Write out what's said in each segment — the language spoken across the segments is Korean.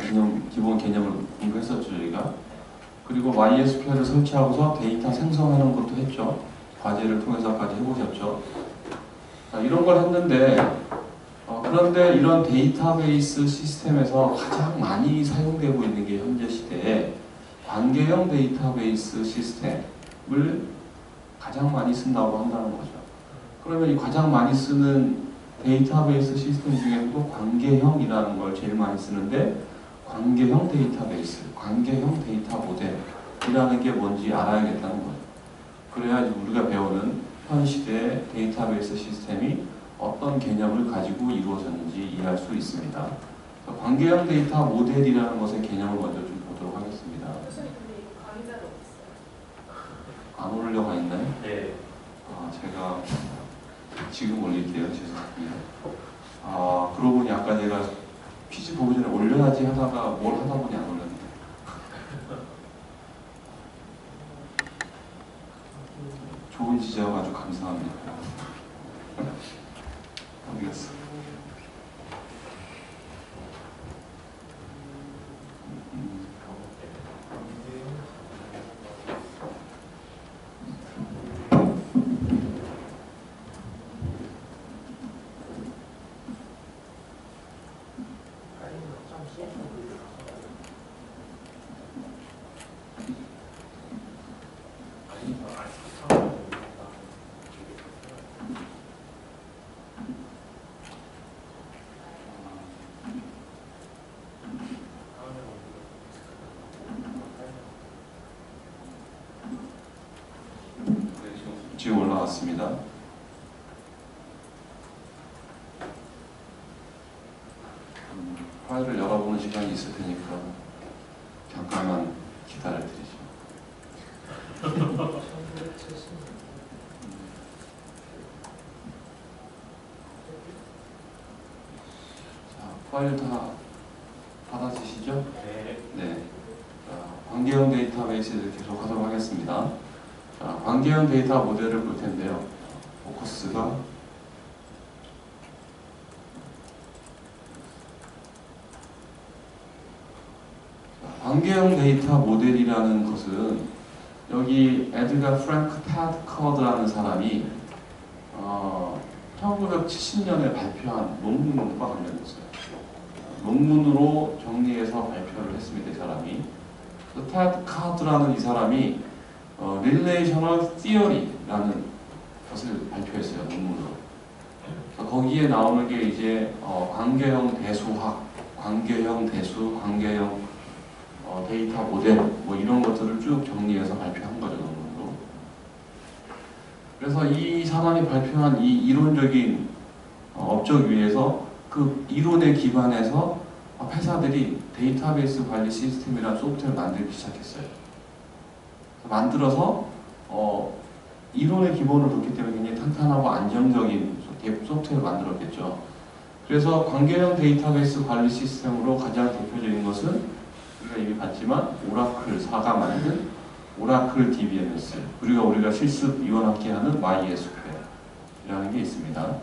기본 개념을 공부했었죠, 저희가. 그리고 MySQL을 설치하고서 데이터 생성하는 것도 했죠. 과제를 통해서까지 해보셨죠. 자, 이런 걸 했는데, 그런데 이런 데이터베이스 시스템에서 가장 많이 사용되고 있는 게 현재 시대에 관계형 데이터베이스 시스템을 가장 많이 쓴다고 한다는 거죠. 그러면 이 가장 많이 쓰는 데이터베이스 시스템 중에서도 관계형이라는 걸 제일 많이 쓰는데, 관계형 데이터베이스, 관계형 데이터 모델이라는 게 뭔지 알아야겠다는 거예요. 그래야지 우리가 배우는 현 시대의 데이터베이스 시스템이 어떤 개념을 가지고 이루어졌는지 이해할 수 있습니다. 관계형 데이터 모델이라는 것의 개념을 먼저 좀 보도록 하겠습니다. 교수님, 근데 이거 강의자도 없어요? 안 올려가 있나요? 네. 제가 지금 올릴게요. 죄송합니다. 그러고 보니 아까 제가 퀴즈 보기 전에 올려야지 하다가 뭘 하다 보니 안 올렸네. 좋은 지적 아주 감사합니다. 알겠어. 지금 올라왔습니다. 파일을 열어보는 시간이 있을 테니까 잠깐만 기다려드리죠. 자, 파일 다 받아주시죠? 네. 관계형 데이터베이스를 계속 하도록 하겠습니다. 자, 관계형 데이터 모델을 볼 텐데요. 포커스가 관계형 데이터 모델이라는 것은 여기 에드가 프랭크 테드 커드라는 사람이 1970년에 발표한 논문과 관련됐어요. 논문으로 정리해서 발표를 했습니다. 이 사람이. 테드 커드라는 이 사람이 Relational Theory라는 것을 발표했어요. 논문으로. 거기에 나오는 게 이제 관계형 대수학, 관계형 대수, 관계형 데이터 모델 뭐 이런 것들을 쭉 정리해서 발표한 거죠. 논문으로. 그래서 이 사람이 발표한 이 이론적인 업적 위에서 그 이론에 기반해서 회사들이 데이터베이스 관리 시스템이라는 소프트웨어를 만들기 시작했어요. 만들어서 이론의 기본을 뒀기 때문에 굉장히 탄탄하고 안정적인 소프트웨어를 만들었겠죠. 그래서 관계형 데이터베이스 관리 시스템으로 가장 대표적인 것은 우리가 이미 봤지만 오라클사가 만든 오라클 DBMS, 우리가 실습 이원학기 하는 MySQL이라는 게 있습니다.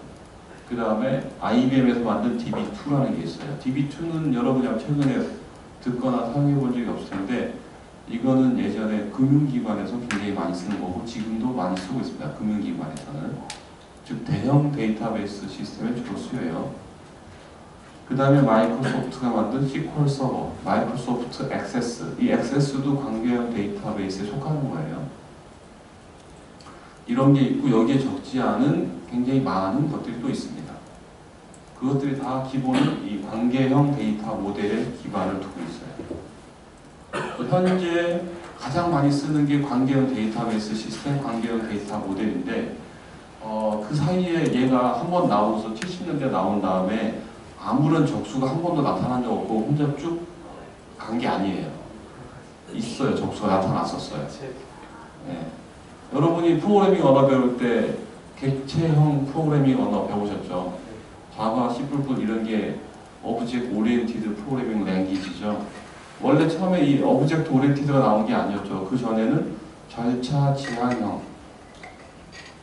그 다음에 IBM에서 만든 DB2라는 게 있어요. DB2는 여러분이 최근에 듣거나 사용해 본 적이 없을 텐데 이거는 예전에 금융기관에서 굉장히 많이 쓰는 거고 지금도 많이 쓰고 있습니다. 금융기관에서는. 즉 대형 데이터베이스 시스템에 주로 쓰여요. 그 다음에 마이크로소프트가 만든 SQL 서버, 마이크로소프트 액세스. 이 액세스도 관계형 데이터베이스에 속하는 거예요. 이런 게 있고 여기에 적지 않은 굉장히 많은 것들이 또 있습니다. 그것들이 다 기본은 이 관계형 데이터 모델에 기반을 두고 있어요. 현재 가장 많이 쓰는 게 관계형 데이터베이스 시스템, 관계형 데이터 모델인데 그 사이에 얘가 한 번 나오고서 70년대 나온 다음에 아무런 적수가 한 번도 나타난 적 없고 혼자 쭉 간 게 아니에요. 있어요. 적수가 나타났었어요. 네. 여러분이 프로그래밍 언어 배울 때 객체형 프로그래밍 언어 배우셨죠? 자바, C++ 이런 게 오브젝트 오리엔티드 프로그래밍 랭귀지죠. 원래 처음에 이 오브젝트 오리엔티드가 나온 게 아니었죠. 그 전에는 절차 지향형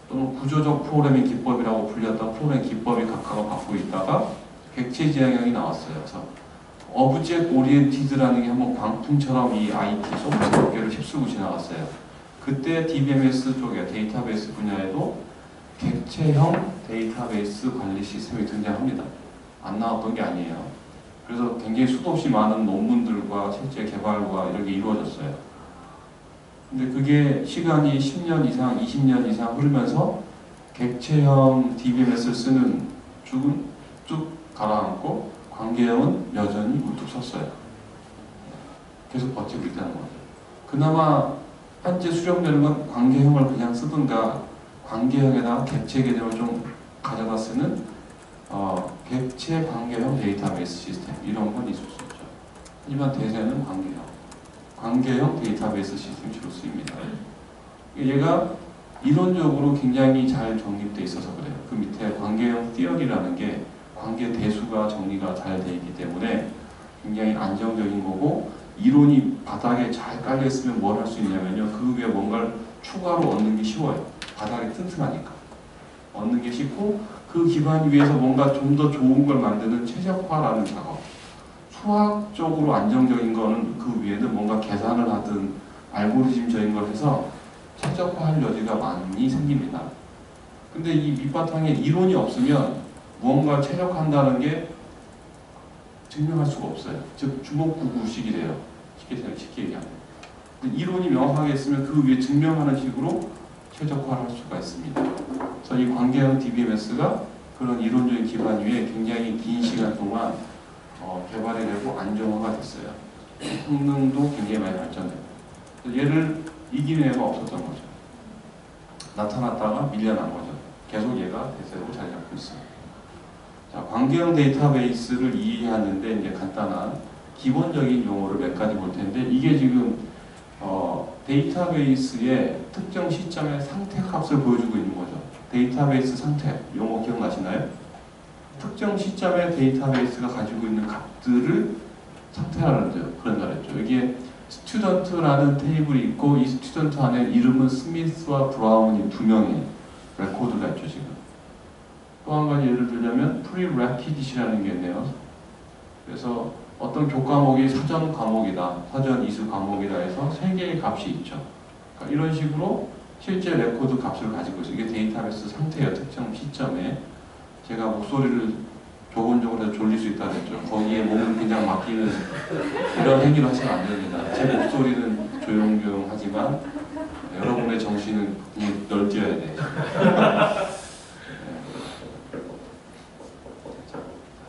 또는 구조적 프로그래밍 기법이라고 불렸던 프로그래밍 기법이 각각을 갖고 있다가 객체 지향형이 나왔어요. 그래서 오브젝트 오리엔티드라는 게 한번 광풍처럼 이 IT 소프트웨어 업계를 휩쓸고 지나갔어요. 그때 DBMS 쪽에 데이터베이스 분야에도 객체형 데이터베이스 관리 시스템이 등장합니다. 안 나왔던 게 아니에요. 그래서 굉장히 수도 없이 많은 논문들과 실제 개발과 이런 게 이루어졌어요. 근데 그게 시간이 10년 이상, 20년 이상 흐르면서 객체형 DBMS를 쓰는 쪽은 쭉 가라앉고 관계형은 여전히 우뚝 섰어요. 계속 버티고 있다는 거죠. 그나마 현재 수렴되는 건 관계형을 그냥 쓰든가 관계형에다가 객체 개념을 좀 가져다 쓰는 객체 관계형 데이터베이스 시스템 이런 건 있을 수 있죠. 하지만 대세는 관계형 데이터베이스 시스템이 주로 쓰입니다. 얘가 이론적으로 굉장히 잘 정립되어 있어서 그래요. 그 밑에 관계형 티어리라는 게 관계 대수가 정리가 잘 되어 있기 때문에 굉장히 안정적인 거고 이론이 바닥에 잘 깔려 있으면 뭘 할 수 있냐면요. 그 위에 뭔가를 추가로 얻는 게 쉬워요. 바닥이 튼튼하니까. 얻는 게 쉽고 그 기반 위에서 뭔가 좀 더 좋은 걸 만드는 최적화라는 작업. 수학적으로 안정적인 거는 그 위에는 뭔가 계산을 하든 알고리즘적인 걸 해서 최적화할 여지가 많이 생깁니다. 근데 이 밑바탕에 이론이 없으면 무언가 최적화한다는 게 증명할 수가 없어요. 즉 주먹구구식이 돼요. 쉽게 얘기하면. 근데 이론이 명확하게 있으면 그 위에 증명하는 식으로 최적화를 할 수가 있습니다. 그래서 이 관계형 DBMS가 그런 이론적인 기반 위에 굉장히 긴 시간 동안 개발이 되고 안정화가 됐어요. 성능도 굉장히 많이 발전돼요. 얘를 이기는 애가 없었던 거죠. 나타났다가 밀려난 거죠. 계속 얘가 대세로 자리 잡고 있습니다. 자, 관계형 데이터베이스를 이해하는데 이제 간단한 기본적인 용어를 몇 가지 볼 텐데 이게 지금 데이터베이스의 특정 시점의 상태 값을 보여주고 있는 거죠. 데이터베이스 상태 용어 기억나시나요? 특정 시점의 데이터베이스가 가지고 있는 값들을 상태라는 그런다 그랬죠. 여기에 스튜던트라는 테이블이 있고 이 스튜던트 안에 이름은 스미스와 브라운이 두 명의 레코드가 있죠 지금. 또 한 가지 예를 들자면 prerequisite이라는 게 있네요. 그래서 어떤 교과목이 사전 과목이다, 사전 이수 과목이다 해서 세 개의 값이 있죠. 그러니까 이런 식으로 실제 레코드 값을 가지고 있어요. 이게 데이터베이스 상태예요. 특정 시점에. 제가 목소리를 조곤조곤 해서 졸릴 수 있다 그랬죠. 거기에 몸을 그냥 맡기는 이런 행위를 하시면 안 됩니다. 제 목소리는 조용조용하지만 여러분의 정신은 널뛰어야 돼.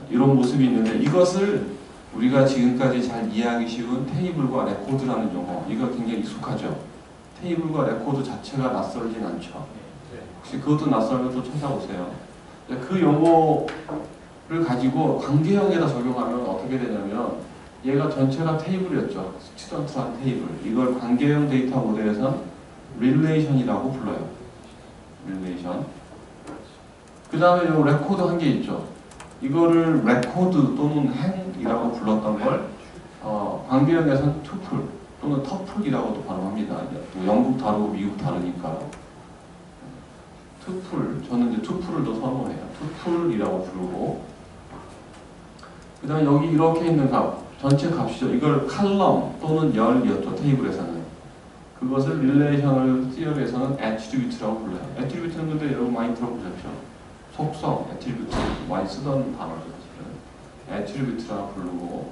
이런 모습이 있는데 이것을 우리가 지금까지 잘 이해하기 쉬운 테이블과 레코드라는 용어, 이거 굉장히 익숙하죠. 테이블과 레코드 자체가 낯설진 않죠. 혹시 그것도 낯설면 또 찾아오세요. 그 용어를 가지고 관계형에다 적용하면 어떻게 되냐면 얘가 전체가 테이블이었죠. 스튜던트한 테이블. 이걸 관계형 데이터 모델에서는 릴레이션이라고 불러요. 릴레이션. 그 다음에 요 레코드 한 개 있죠. 이거를 레코드 또는 행이라고 불렀던 걸 관계형에서는 투플 또는 터플이라고도 발음합니다. 영국 다르고 미국 다르니까. 투플, 저는 이제 투플을 더 선호해요. 투플이라고 부르고. 그 다음에 여기 이렇게 있는 값, 전체 값이죠. 이걸 칼럼 또는 열이었죠. 테이블에서는. 그것을 릴레이셔널 티어리에서는 애트리뷰트라고 불러요. 애트리뷰트는 근데 여러분 많이 들어보셨죠? 속성, 애트리뷰트 많이 쓰던 단어죠. 애트리뷰트라고 부르고.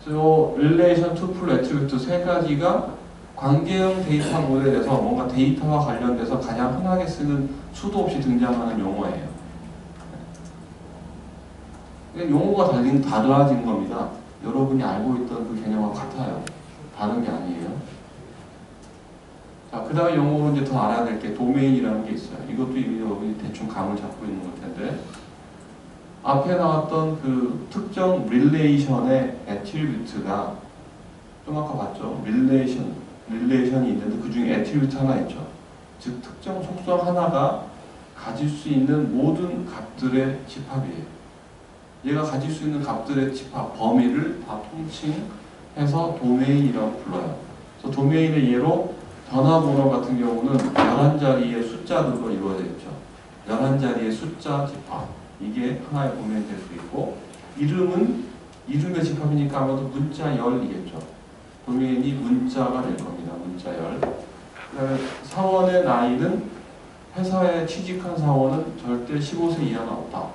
그래서 릴레이션, 투플, 애트리뷰트 세 가지가 관계형 데이터 모델에서 뭔가 데이터와 관련돼서 가장 흔하게 쓰는 수도 없이 등장하는 용어예요. 용어가 달라진 겁니다. 여러분이 알고 있던 그 개념과 같아요. 다른 게 아니에요. 자, 그 다음에 용어로 이제 더 알아야 될 게 도메인이라는 게 있어요. 이것도 이미 여러분이 대충 감을 잡고 있는 걸 텐데 앞에 나왔던 그 특정 릴레이션의 애트리뷰트가 좀 아까 봤죠? 릴레이션이 있는데 그 중에 애트리뷰트 하나 있죠. 즉 특정 속성 하나가 가질 수 있는 모든 값들의 집합이에요. 얘가 가질 수 있는 값들의 집합, 범위를 다 통칭해서 도메인이라고 불러요. 그래서 도메인의 예로 전화번호 같은 경우는 11자리의 숫자들로 이루어져 있죠. 11자리의 숫자 집합. 이게 하나의 도메인이 될 수 있고 이름은 이름의 집합이니까 아마도 문자열이겠죠. 도메인이 문자가 될 겁니다. 문자열. 그다음에 사원의 나이는 회사에 취직한 사원은 절대 15세 이하는 없다.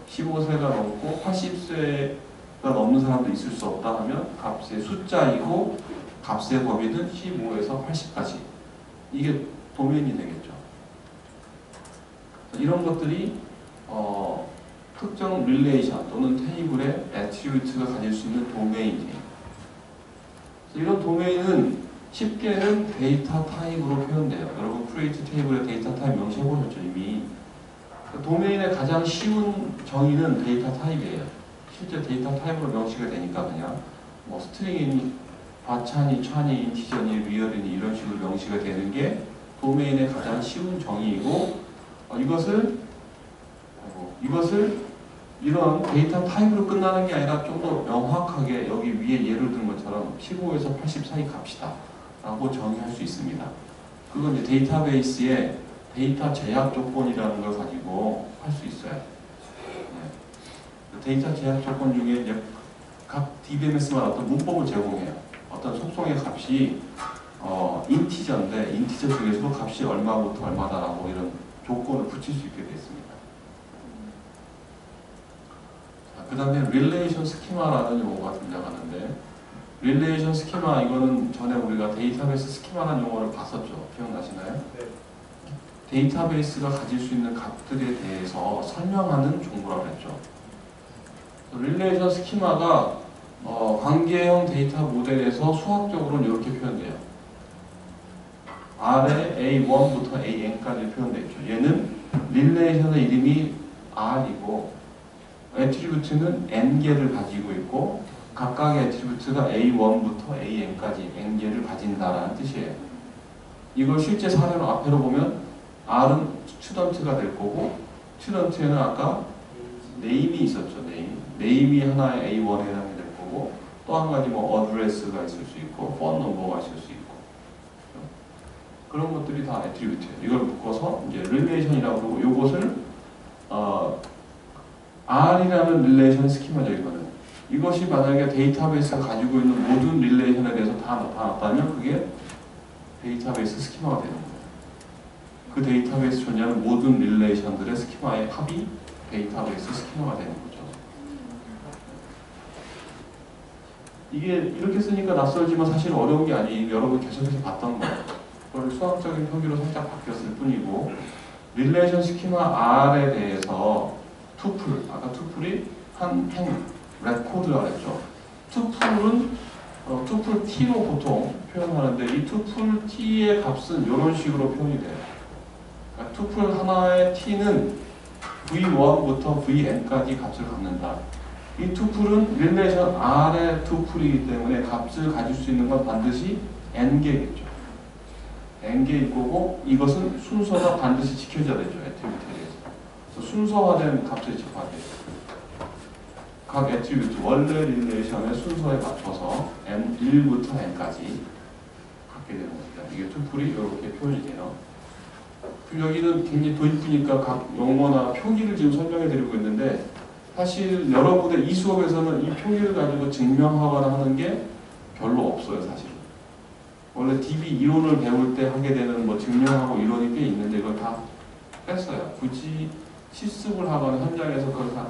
15세가 넘고 80세가 넘는 사람도 있을 수 없다 하면 값의 숫자이고 값의 범위는 15에서 80까지. 이게 도메인이 되겠죠. 이런 것들이 특정 릴레이션 또는 테이블의 애트리뷰트가 가질 수 있는 도메인이에요. 이런 도메인은 쉽게는 데이터 타입으로 표현돼요. 여러분 크리에이트 테이블에 데이터 타입 명시해 보셨죠 이미. 도메인의 가장 쉬운 정의는 데이터 타입이에요. 실제 데이터 타입으로 명시가 되니까 그냥 뭐 스트링이니 과차니 차니 인티저니 리얼이니 이런 식으로 명시가 되는 게 도메인의 가장 쉬운 정의이고 이것을 이런 데이터 타입으로 끝나는 게 아니라 좀 더 명확하게 여기 위에 예를 든 것처럼 15에서 80 사이 값이다 라고 정의할 수 있습니다. 그건 이제 데이터베이스의 데이터 제약 조건이라는 걸 가지고 할 수 있어요. 네. 데이터 제약 조건 중에 이제 각 DBMS마다 어떤 문법을 제공해요. 어떤 속성의 값이 인티저인데 인티저 중에서도 값이 얼마부터 얼마다라고 이런 조건을 붙일 수 있게 되어 있습니다. 그 다음에 릴레이션 스키마라는 용어가 등장하는데 릴레이션 스키마 이거는 전에 우리가 데이터베이스 스키마라는 용어를 봤었죠. 기억나시나요? 네. 데이터베이스가 가질 수 있는 값들에 대해서 설명하는 정보라고 했죠. 릴레이션 스키마가 관계형 데이터 모델에서 수학적으로는 이렇게 표현돼요. R의 A1부터 AN까지 표현되어 있죠. 얘는 릴레이션의 이름이 R이고 애트리뷰트는 N개를 가지고 있고 각각의 애트리뷰트가 A1부터 AN까지 N개를 가진다라는 뜻이에요. 이걸 실제 사례로 앞에로 보면 R은 스튜던트가 될 거고 스튜던트에는 아까 네임이 있었죠. 네임이 하나의 A1에 해당이 될 거고 또 한 가지 뭐 어드레스가 있을 수 있고 폰 넘버가 있을 수 있고 그런 것들이 다 애트리뷰트예요. 이걸 묶어서 이제 릴레이션이라고 그러고 이것을 R이라는 릴레이션 스키마죠. 이것이 만약에 데이터베이스가 가지고 있는 모든 릴레이션에 대해서 다 나타났다면 그게 데이터베이스 스키마가 되는 거예요. 그 데이터베이스 존재하는 모든 릴레이션들의 스키마의 합이 데이터베이스 스키마가 되는 거죠. 이게 이렇게 쓰니까 낯설지만 사실 어려운 게 아니에요. 여러분 계속해서 봤던 거예요. 그걸 수학적인 표기로 살짝 바뀌었을 뿐이고 릴레이션 스키마 R에 대해서 투플, 아까 투플이 한 행, 레코드라고 했죠. 투플은 투플 T로 보통 표현하는데 이 투플 T의 값은 이런 식으로 표현이 돼요. 그러니까 투플 하나의 T는 V1부터 Vn까지 값을 갖는다. 이 투플은 릴레이션 R의 투플이기 때문에 값을 가질 수 있는 건 반드시 N개겠죠. N개일 거고 이것은 순서가 반드시 지켜져야 되죠. 애트리뷰트에 대해서. 순서화된 값을 집합해야 돼요. 각 애트리뷰트, 원래 릴레이션의 순서에 맞춰서 N1부터 N까지 갖게 되는 겁니다. 이게 투플이 이렇게 표현이 돼요. 여기는 굉장히 도입부니까 각 용어나 표기를 지금 설명해 드리고 있는데 사실 여러분의 이 수업에서는 이 표기를 가지고 증명하거나 하는 게 별로 없어요. 사실. 원래 DB 이론을 배울 때 하게 되는 뭐 증명하고 이론이 꽤 있는데 이걸 다 뺐어요. 굳이 실습을 하거나 현장에서 그걸 다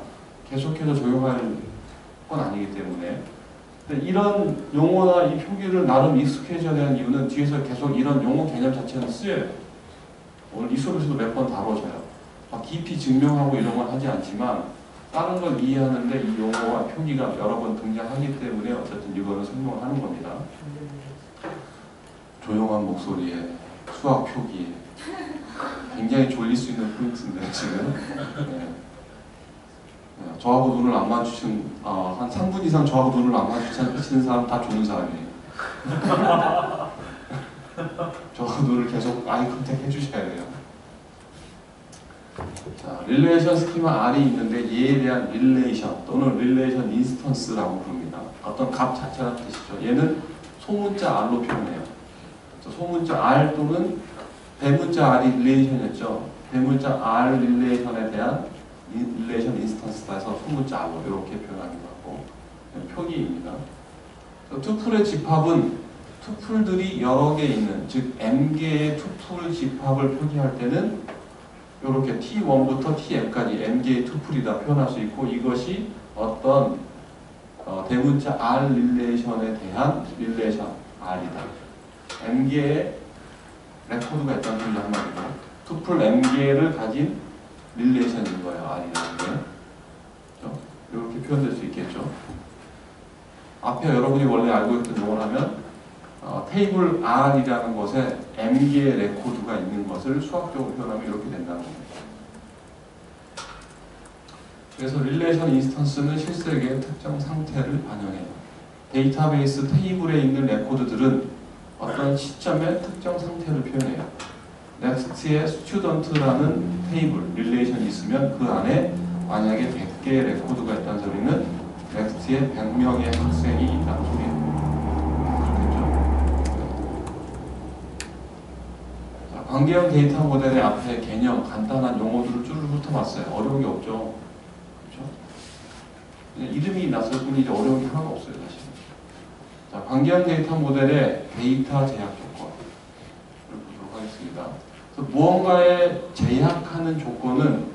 계속해서 적용할 건 아니기 때문에. 근데 이런 용어나 이 표기를 나름 익숙해져야 되는 이유는 뒤에서 계속 이런 용어 개념 자체는 쓰여요. 오늘 이 수업에서도 몇 번 다뤄져요. 막 깊이 증명하고 이런 건 하지 않지만 다른 걸 이해하는데 이 용어와 표기가 여러 번 등장하기 때문에 어쨌든 이거는 설명을 하는 겁니다. 조용한 목소리에 수학 표기에 굉장히 졸릴 수 있는 포인트인데 지금 네. 저하고 눈을 안 마주친 한 3분 이상 저하고 눈을 안 마주치는 사람 다 좋은 사람이에요. 저하고 눈을 계속 아이 컨택 해주셔야 돼요. 자, 릴레이션 스키마 R이 있는데 얘에 대한 릴레이션 또는 릴레이션 인스턴스라고 부릅니다. 어떤 값 자체라는 뜻이죠. 얘는 소문자 R로 표현해요. 소문자 R 또는 대문자 R이 릴레이션이었죠. 대문자 R 릴레이션에 대한 릴레이션 인스턴스다 해서 소문자 R로 이렇게 표현하기도 하고 표기입니다. 투플의 집합은 투플들이 여러 개 있는, 즉 m개의 투플 집합을 표기할 때는 이렇게 t1부터 tm까지 m개의 투플이다 표현할 수 있고, 이것이 어떤 대문자 r 릴레이션에 대한 릴레이션 r이다. m개의 레코드가 있다는 소리 한마디고, 투플 m개를 가진 릴레이션인 거예요. r이라는 게. 그렇죠? 이렇게 표현될 수 있겠죠. 앞에 여러분이 원래 알고 있던 용어를 하면 테이블 R이라는 것에 m개의 레코드가 있는 것을 수학적으로 표현하면 이렇게 된다는 겁니다. 그래서 릴레이션 인스턴스는 실세계의 특정 상태를 반영해요. 데이터베이스 테이블에 있는 레코드들은 어떤 시점의 특정 상태를 표현해요. 넥스트에 스튜던트라는 테이블, 릴레이션이 있으면 그 안에 만약에 100개의 레코드가 있다는 소리는 넥스트에 100명의 학생이 있다는 소리예요. 관계형 데이터 모델의 앞에 개념, 간단한 용어들을 쭈르르 훑어봤어요. 어려운 게 없죠. 그렇죠? 이름이 났을 뿐이지 어려운 게 하나도 없어요, 사실. 자, 관계형 데이터 모델의 데이터 제약 조건을 보도록 하겠습니다. 그래서 무언가에 제약하는 조건은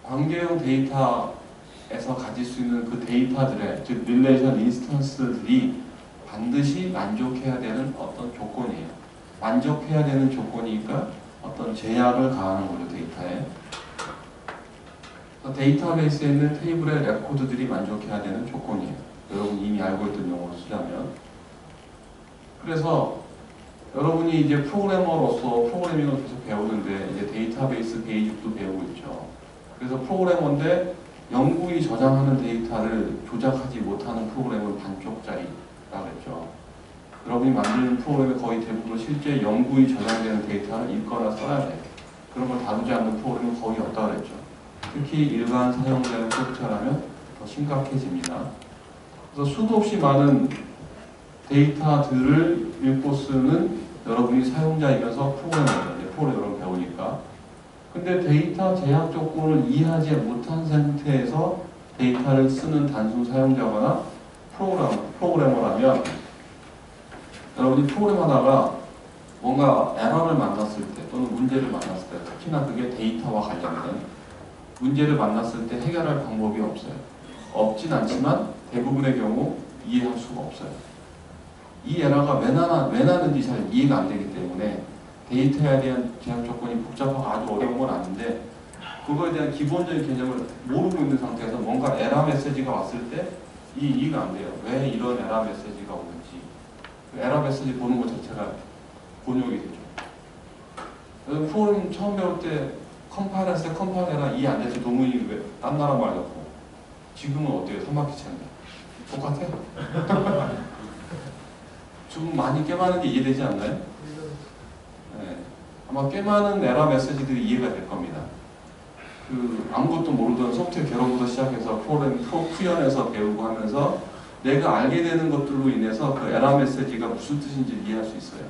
관계형 데이터에서 가질 수 있는 그 데이터들의, 즉 릴레이션 인스턴스들이 반드시 만족해야 되는 어떤 조건이에요. 만족해야 되는 조건이니까 어떤 제약을 가하는 거죠, 데이터에. 데이터베이스에 있는 테이블의 레코드들이 만족해야 되는 조건이에요. 여러분이 이미 알고 있던 용어로 쓰자면. 그래서 여러분이 이제 프로그래머로서 프로그래밍을 계속 배우는데 이제 데이터베이스 베이직도 배우고 있죠. 그래서 프로그래머인데 영구히 저장하는 데이터를 조작하지 못하는 프로그램은 반쪽짜리라고 했죠. 여러분이 만드는 프로그램의 거의 대부분 실제 영구히 저장되는 데이터를 읽거나 써야 돼요. 그런 걸 다루지 않는 프로그램은 거의 없다고 그랬죠. 특히 일반 사용자의 소프트웨어라면 더 심각해집니다. 그래서 수도 없이 많은 데이터들을 읽고 쓰는 여러분이 사용자이면서 프로그래머죠. 이제 프로그램 여러분 배우니까. 근데 데이터 제약 조건을 이해하지 못한 상태에서 데이터를 쓰는 단순 사용자거나 프로그래머라면 여러분이 프로그램하다가 뭔가 에러를 만났을 때 또는 문제를 만났을 때, 특히나 그게 데이터와 관련된 문제를 만났을 때 해결할 방법이 없어요. 없진 않지만 대부분의 경우 이해할 수가 없어요. 이 에러가 왜 나는지 잘 이해가 안 되기 때문에 데이터에 대한 제약 조건이 복잡하고 아주 어려운 건 아닌데, 그거에 대한 기본적인 개념을 모르고 있는 상태에서 뭔가 에러 메시지가 왔을 때 이해가 안 돼요. 왜 이런 에러 메시지가 오는지. 에러 메시지 보는 것 자체가 곤욕이 되죠. 그래서 프로그램 처음 배울 때 컴파일 했을 때 컴파일 에러 이해 안 돼서 도무지 왜 딴 나라 말 같고, 지금은 어때요? 3학기 차인데 똑같아요? 좀 많이 꽤 많은 게 이해되지 않나요? 네. 아마 꽤 많은 에러 메시지들이 이해가 될 겁니다. 아무것도 모르던 소프트웨어 개론부터 시작해서 프로그램 구현해서 배우고 하면서 내가 알게 되는 것들로 인해서 그 에러 메시지가 무슨 뜻인지 이해할 수 있어요.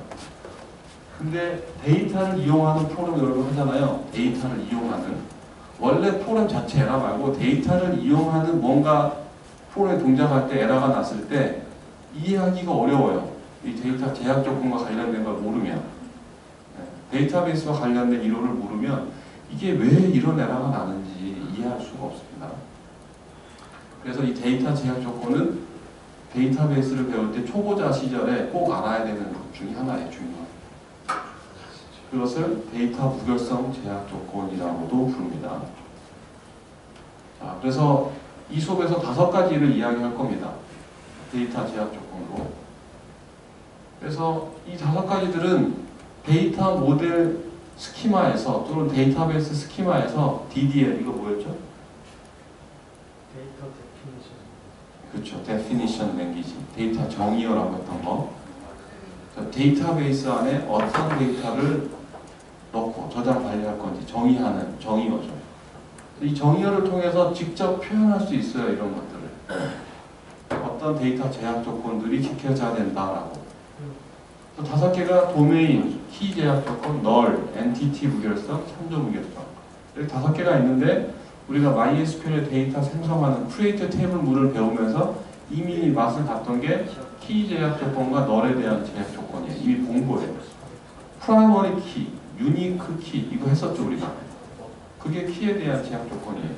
근데 데이터를 이용하는 프로그램 여러분 하잖아요. 데이터를 이용하는. 원래 프로그램 자체 에러 말고 데이터를 이용하는 뭔가 프로그램 동작할 때 에러가 났을 때 이해하기가 어려워요. 이 데이터 제약 조건과 관련된 걸 모르면. 데이터베이스와 관련된 이론을 모르면 이게 왜 이런 에러가 나는지 이해할 수가 없습니다. 그래서 이 데이터 제약 조건은 데이터베이스를 배울 때 초보자 시절에 꼭 알아야 되는 것 중에 하나예요. 중요한. 그것을 데이터 무결성 제약 조건이라고도 부릅니다. 자, 그래서 이 수업에서 5가지를 이야기할 겁니다. 데이터 제약 조건으로. 그래서 이 5가지들은 데이터 모델 스키마에서 또는 데이터베이스 스키마에서 DDL, 이거 뭐였죠? 데이터 데피니션. 그렇죠. Definition Language. 데이터 정의어라고 했던 거. 데이터베이스 안에 어떤 데이터를 넣고 저장 관리할 건지 정의하는 정의어죠. 이 정의어를 통해서 직접 표현할 수 있어요. 이런 것들을. 어떤 데이터 제약 조건들이 지켜져야 된다라고. 5개가 도메인, 키 제약 조건, 널, 엔티티 무결성, 참조 무결성. 이렇게 5개가 있는데 우리가 MySQL에 데이터 생성하는 create 테이블물을 배우면서 이미 맛을 봤던 게 키 제약 조건과 널에 대한 제약 조건이에요. 이미 본 거예요. 프라이머리 키, 유니크 키 이거 했었죠 우리가. 그게 키에 대한 제약 조건이에요.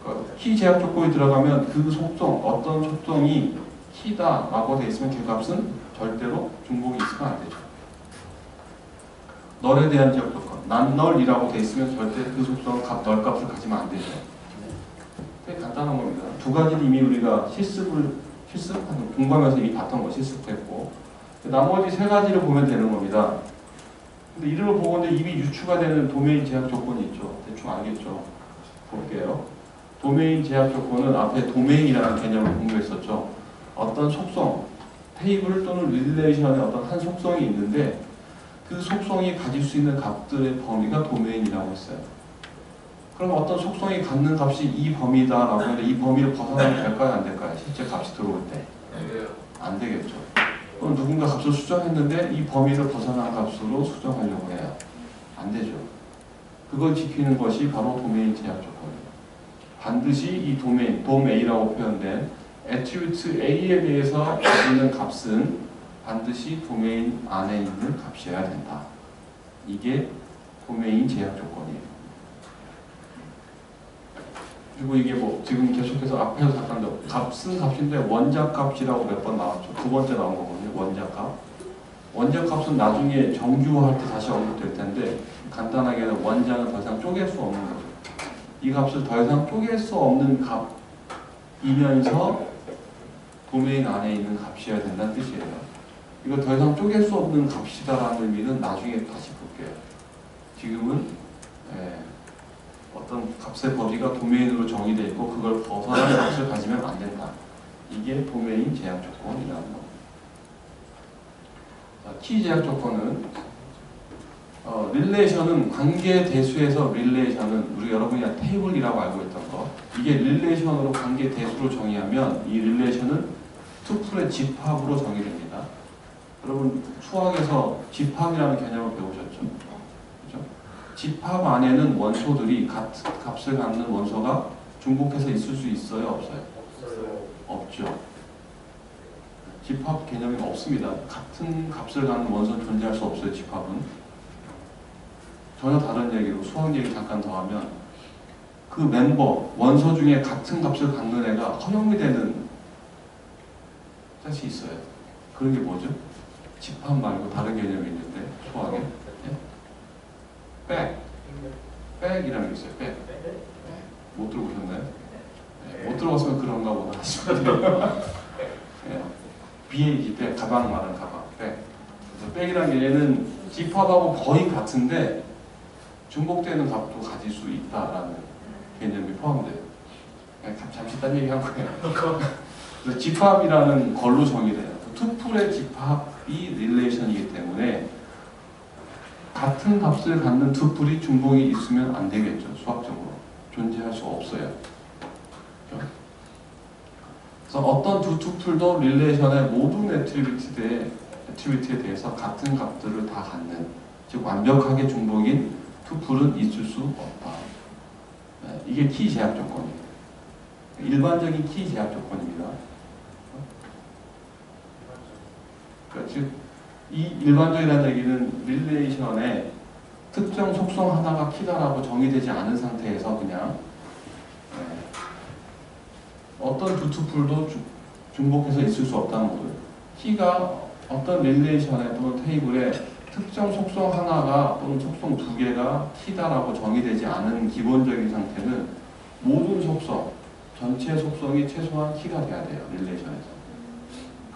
그러니까 키 제약 조건이 들어가면 그 속성, 어떤 속성이 키다라고 돼 있으면 그 값은 절대로 중복이 있으면 안 되죠. 널에 대한 제약 조건, 난널이라고 돼 있으면 절대 그 속성 널 값을 가지면 안 되죠. 되게 간단한 겁니다. 두 가지는 이미 우리가 공부하면서 이미 봤던 거 실습했고, 나머지 세 가지를 보면 되는 겁니다. 근데 이름을 보고 있는데 이미 유추가 되는 도메인 제약 조건이 있죠. 대충 알겠죠? 볼게요. 도메인 제약 조건은 앞에 도메인이라는 개념을 공부했었죠. 어떤 속성, 테이블 또는 릴레이션의 어떤 한 속성이 있는데 그 속성이 가질 수 있는 값들의 범위가 도메인이라고 했어요. 그럼 어떤 속성이 갖는 값이 이 범위다라고 하는데 이 범위를 벗어나면 될까요? 안 될까요? 실제 값이 들어올 때. 안 되겠죠. 그럼 누군가 값을 수정했는데 이 범위를 벗어난 값으로 수정하려고 해요. 안 되죠. 그걸 지키는 것이 바로 도메인 제약 조건이에요. 반드시 이 도메인, 돔A라고 표현된 애트리뷰트 A에 대해서 가지는 값은 반드시 도메인 안에 있는 값이어야 된다. 이게 도메인 제약 조건이에요. 그리고 이게 뭐 지금 계속해서 앞에서 잠깐 값은 값인데 원작 값이라고 몇 번 나왔죠. 두 번째 나온 거거든요. 원작 값. 원작 값은 나중에 정규화할 때 다시 언급될 텐데 간단하게는 원작은 더 이상 쪼갤 수 없는 거죠. 이 값을 더 이상 쪼갤 수 없는 값이면서 도메인 안에 있는 값이어야 된다는 뜻이에요. 이거 더 이상 쪼갤 수 없는 값이다라는 의미는 나중에 다시 볼게요. 지금은 어떤 값의 범위가 도메인으로 정의되어 있고 그걸 벗어난 값을 가지면 안 된다. 이게 도메인 제약 조건이라는 겁니다. 키 제약 조건은 릴레이션은 관계 대수에서 릴레이션은 우리 여러분이 테이블이라고 알고 있던 거 이게 릴레이션으로 관계 대수로 정의하면 이 릴레이션은 투플의 집합으로 정의됩니다. 여러분 수학에서 집합이라는 개념을 배우셨죠? 그렇죠? 집합 안에는 원소들이 같은 값을 갖는 원소가 중복해서 있을 수 있어요? 없어요? 없죠. 집합 개념이 없습니다. 같은 값을 갖는 원소는 존재할 수 없어요. 집합은. 전혀 다른 얘기로 수학 얘기 잠깐 더 하면 그 멤버, 원소 중에 같은 값을 갖는 애가 허용이 되는 짝이 있어요. 그런 게 뭐죠? 집합 말고 다른 개념이 있는데 수학에 백이라는 게 있어요. 백. 못 들어보셨나요? 못 들어봤으면 그런가 보다 하시면 돼요. BAG, 백, 가방 말하는 가방, 백. 그래서 백이라는 게 얘는 집합하고 거의 같은데 중복되는 값도 가질 수 있다라는 개념이 포함돼요. 잠시 딴 얘기 한 거예요. 그래서 집합이라는 걸로 정의돼요. 투플의 집합이 릴레이션이기 때문에 같은 값을 갖는 투플이 중복이 있으면 안 되겠죠. 수학적으로. 존재할 수 없어요. 그래서 어떤 두 투플도 릴레이션의 모든 애트리뷰트에 대해서 같은 값들을 다 갖는, 즉 완벽하게 중복인 투플은 있을 수 없다. 이게 키 제약 조건이에요. 일반적인 키 제약 조건입니다. 그러니까 즉, 이 일반적이라는 얘기는 릴레이션의 특정 속성 하나가 키다라고 정의되지 않은 상태에서 그냥 어떤 두 투플도 중복해서 있을 수 없다는 거예요. 키가 어떤 릴레이션에 또는 테이블에 특정 속성 하나가 또는 속성 두 개가 키다라고 정의되지 않은 기본적인 상태는 모든 속성, 전체 속성이 최소한 키가 돼야 돼요. 릴레이션에서.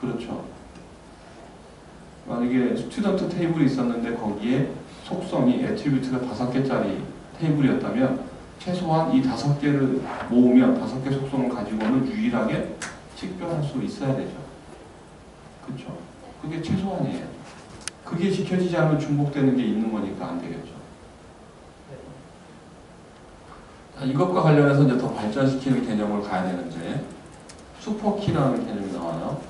그렇죠. 만약에 스튜던트 테이블이 있었는데 거기에 속성이 애트리뷰트가 5개짜리 테이블이었다면 최소한 이 5개를 모으면 5개 속성을 가지고는 유일하게 식별할 수 있어야 되죠. 그렇죠? 그게 최소한이에요. 그게 지켜지지 않으면 중복되는 게 있는 거니까 안 되겠죠. 자, 이것과 관련해서 이제 더 발전시키는 개념을 가야 되는데 슈퍼키라는 개념이 나와요.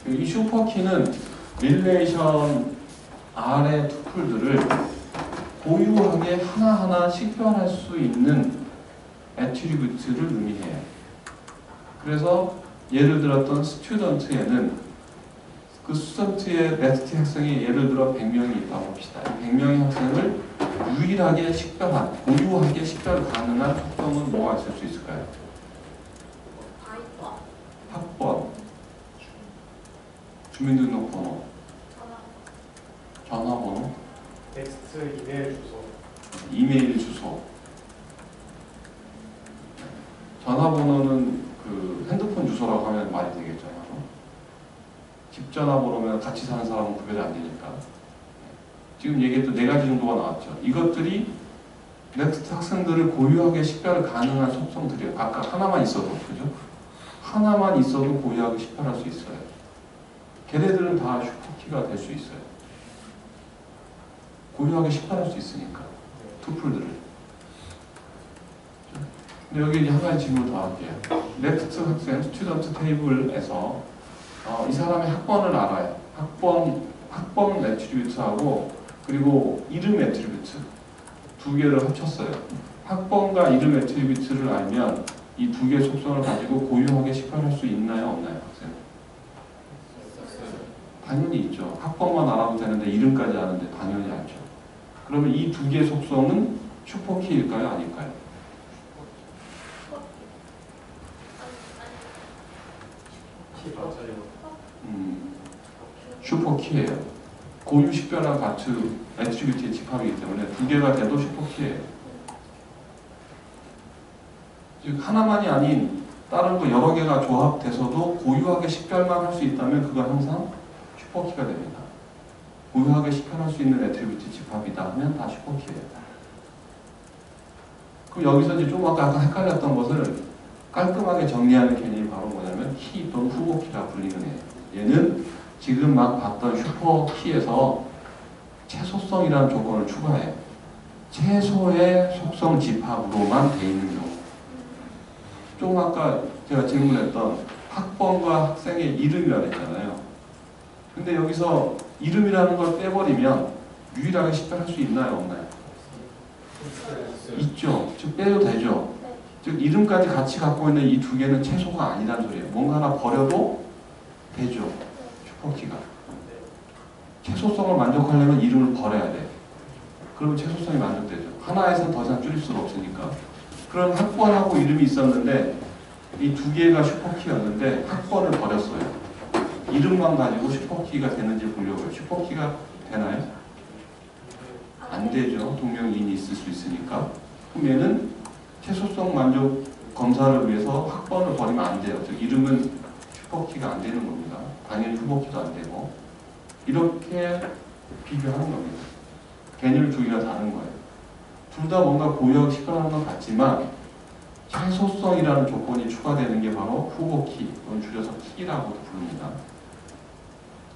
이 슈퍼키는 릴레이션 R의 투플들을 고유하게 하나하나 식별할 수 있는 애트리뷰트를 의미해요. 그래서 예를 들었던 스튜던트에는 그 스튜던트의 넥스트 학생이 예를 들어 100명이 있다고 합시다. 100명의 학생을 유일하게 식별한, 고유하게 식별 가능한 속성은 뭐가 있을 수 있을까요? 아이폰, 학번, 주민등록번호, 전화번호, 텍스트 이메일 주소. 이메일 주소. 전화번호는 그 핸드폰 주소라고 하면 말이 되겠죠. 집 전화번호면 같이 사는 사람은 구별이 안 되니까. 지금 얘기했던 4가지 정도가 나왔죠. 이것들이 넥스트 학생들을 고유하게 식별 가능한 속성들이에요. 아까 하나만 있어도, 그죠? 하나만 있어도 고유하게 식별할 수 있어요. 걔네들은 다 슈퍼키가 될 수 있어요. 고유하게 식별할 수 있으니까. 투플들을. 근데 여기 이제 한 가지 질문 더 할게요. 넥스트 학생, 스튜던트 테이블에서 이 사람의 학번을 알아요. 학번 애트리뷰트하고 그리고 이름 애트리뷰트 두 개를 합쳤어요. 학번과 이름 애트리뷰트를 알면 이 두 개의 속성을 가지고 고유하게 식별할 수 있나요? 없나요? 학생? 당연히 있죠. 학번만 알아도 되는데 이름까지 아는데 당연히 알죠. 그러면 이 두 개의 속성은 슈퍼키일까요? 아닐까요? 슈퍼키예요. 고유 식별한 가트 애트리뷰트의 집합이기 때문에 두 개가 돼도 슈퍼키예요. 즉 하나만이 아닌 다른 거 여러 개가 조합돼서도 고유하게 식별만 할 수 있다면 그건 항상 슈퍼키가 됩니다. 고유하게 식별할 수 있는 애트리뷰트 집합이다 하면 다 슈퍼키예요. 그럼 여기서 이제 좀 아까 헷갈렸던 것을 깔끔하게 정리하는 개념이 바로 뭐냐면 키 또는 후보키라 불리는 애예요. 얘는 지금 막 봤던 슈퍼키에서 최소성이라는 조건을 추가해요. 최소의 속성 집합으로만 돼 있는 경우. 좀 아까 제가 질문했던 학번과 학생의 이름이라고 했잖아요. 근데 여기서 이름이라는 걸 빼버리면 유일하게 식별할 수 있나요? 없나요? 있죠. 즉 빼도 되죠. 즉 이름까지 같이 갖고 있는 이 두 개는 최소가 아니란 소리예요. 뭔가 하나 버려도 되죠. 슈퍼키가. 최소성을 만족하려면 이름을 버려야 돼. 그러면 최소성이 만족되죠. 하나에서 더 이상 줄일 수가 없으니까. 그럼 학번하고 이름이 있었는데 이 두 개가 슈퍼키였는데 학번을 버렸어요. 이름만 가지고 슈퍼키가 되는지 보려고요. 슈퍼키가 되나요? 안 되죠. 동명이인이 있을 수 있으니까. 그럼 얘는 최소성 만족 검사를 위해서 학번을 버리면 안 돼요. 즉 이름은 슈퍼키가 안 되는 겁니다. 당연히 후보키도 안 되고. 이렇게 비교하는 겁니다. 개념 두 개가 다른 거예요. 둘 다 뭔가 고유하게 식별하는 것 같지만 최소성이라는 조건이 추가되는 게 바로 후보키, 또는 줄여서 키라고 부릅니다.